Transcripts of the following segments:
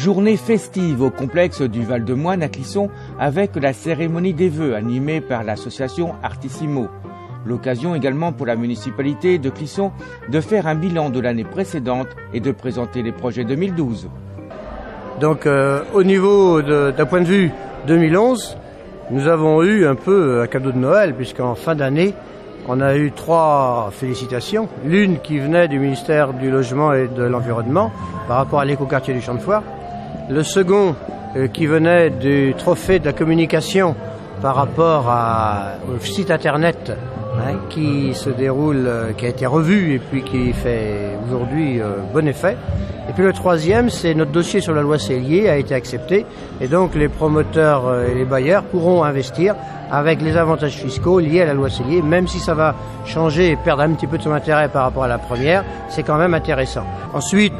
Journée festive au complexe du Val-de-Moine à Clisson avec la cérémonie des vœux animée par l'association Artissimo. L'occasion également pour la municipalité de Clisson de faire un bilan de l'année précédente et de présenter les projets 2012. Donc au niveau d'un point de vue 2011, nous avons eu un peu un cadeau de Noël puisqu'en fin d'année, on a eu 3 félicitations. L'une qui venait du ministère du Logement et de l'Environnement par rapport à l'écoquartier du Champ de Foire. Le second qui venait du trophée de la communication par rapport au site internet qui se déroule, qui a été revu et puis qui fait aujourd'hui bon effet. Et puis le troisième, c'est notre dossier sur la loi Cellier a été accepté et donc les promoteurs et les bailleurs pourront investir avec les avantages fiscaux liés à la loi Cellier, même si ça va changer et perdre un petit peu de son intérêt par rapport à la première, c'est quand même intéressant. Ensuite,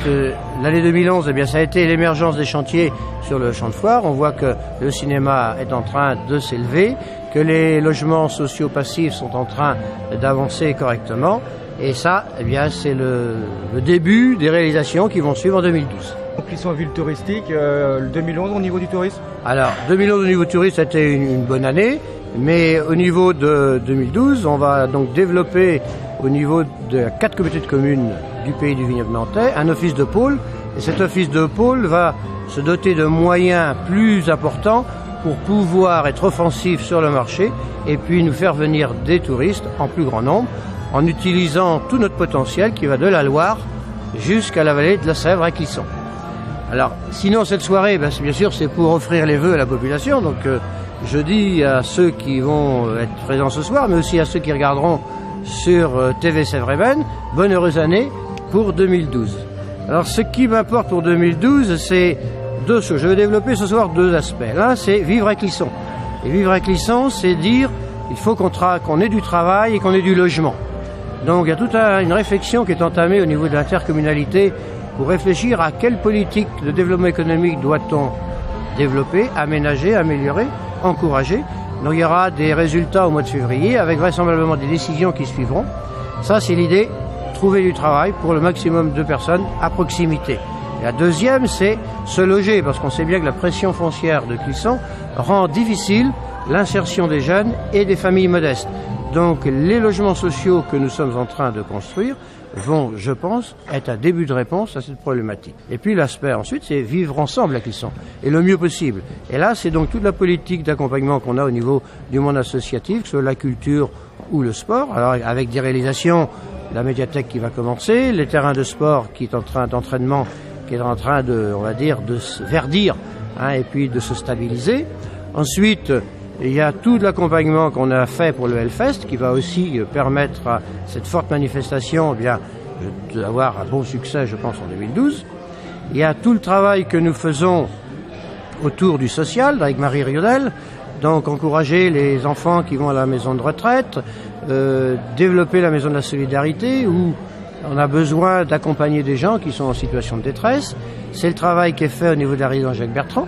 l'année 2011, eh bien, ça a été l'émergence des chantiers sur le Champ de Foire. On voit que le cinéma est en train de s'élever, que les logements sociaux passifs sont en train d'avancer correctement. Et ça, eh bien, c'est le début des réalisations qui vont suivre en 2012. Clisson ville touristique, le 2011 au niveau du tourisme. Alors, 2011 au niveau du tourisme, c'était une bonne année, mais au niveau de 2012, on va donc développer au niveau de 4 communautés de communes du pays du vignoble nantais un office de pôle. Et cet office de pôle va se doter de moyens plus importants pour pouvoir être offensif sur le marché et puis nous faire venir des touristes en plus grand nombre, en utilisant tout notre potentiel qui va de la Loire jusqu'à la vallée de la Sèvre à Clisson. Alors, sinon cette soirée, bien sûr, c'est pour offrir les vœux à la population. Donc, je dis à ceux qui vont être présents ce soir, mais aussi à ceux qui regarderont sur TV Sèvres-et-Maine, bonne heureuse année pour 2012. Alors, ce qui m'importe pour 2012, c'est 2 choses. Je vais développer ce soir 2 aspects. L'un, c'est vivre à Clisson. Et vivre à Clisson, c'est dire il faut qu'on ait du travail et qu'on ait du logement. Donc il y a toute une réflexion qui est entamée au niveau de l'intercommunalité pour réfléchir à quelle politique de développement économique doit-on développer, aménager, améliorer, encourager. Donc il y aura des résultats au mois de février avec vraisemblablement des décisions qui suivront. Ça c'est l'idée, trouver du travail pour le maximum de personnes à proximité. Et la deuxième c'est se loger parce qu'on sait bien que la pression foncière de Clisson rend difficile l'insertion des jeunes et des familles modestes. Donc les logements sociaux que nous sommes en train de construire vont, je pense, être un début de réponse à cette problématique. Et puis l'aspect ensuite, c'est vivre ensemble à Clisson, et le mieux possible. Et là, c'est donc toute la politique d'accompagnement qu'on a au niveau du monde associatif, que ce soit la culture ou le sport. Alors avec des réalisations, la médiathèque qui va commencer, les terrains de sport qui est en train d'entraînement, qui est en train de, on va dire, de se verdir, et puis de se stabiliser. Ensuite, il y a tout l'accompagnement qu'on a fait pour le Hellfest qui va aussi permettre à cette forte manifestation d'avoir un bon succès, je pense, en 2012. Il y a tout le travail que nous faisons autour du social avec Marie Riodel, donc encourager les enfants qui vont à la maison de retraite, développer la maison de la solidarité où on a besoin d'accompagner des gens qui sont en situation de détresse. C'est le travail qui est fait au niveau de la résidence Jacques Bertrand,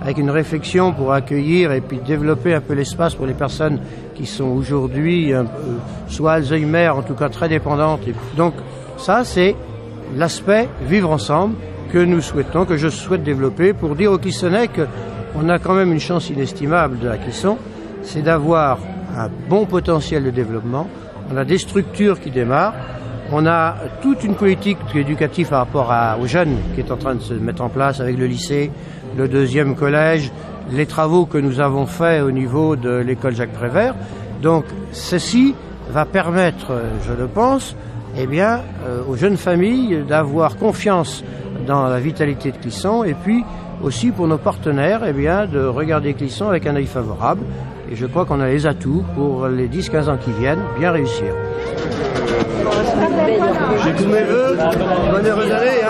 avec une réflexion pour accueillir et puis développer un peu l'espace pour les personnes qui sont aujourd'hui soit Alzheimer, en tout cas très dépendantes. Donc ça, c'est l'aspect vivre ensemble que nous souhaitons, que je souhaite développer pour dire aux Clissonnais qu'on a quand même une chance inestimable de la Clisson, c'est d'avoir un bon potentiel de développement. On a des structures qui démarrent. On a toute une politique éducative par rapport aux jeunes qui est en train de se mettre en place avec le lycée, le 2e collège, les travaux que nous avons faits au niveau de l'école Jacques Prévert. Donc ceci va permettre, je le pense, aux jeunes familles d'avoir confiance dans la vitalité de Clisson et puis aussi pour nos partenaires de regarder Clisson avec un œil favorable. Et je crois qu'on a les atouts pour les 10-15 ans qui viennent bien réussir. J'ai tous mes vœux, bonne heureuse année.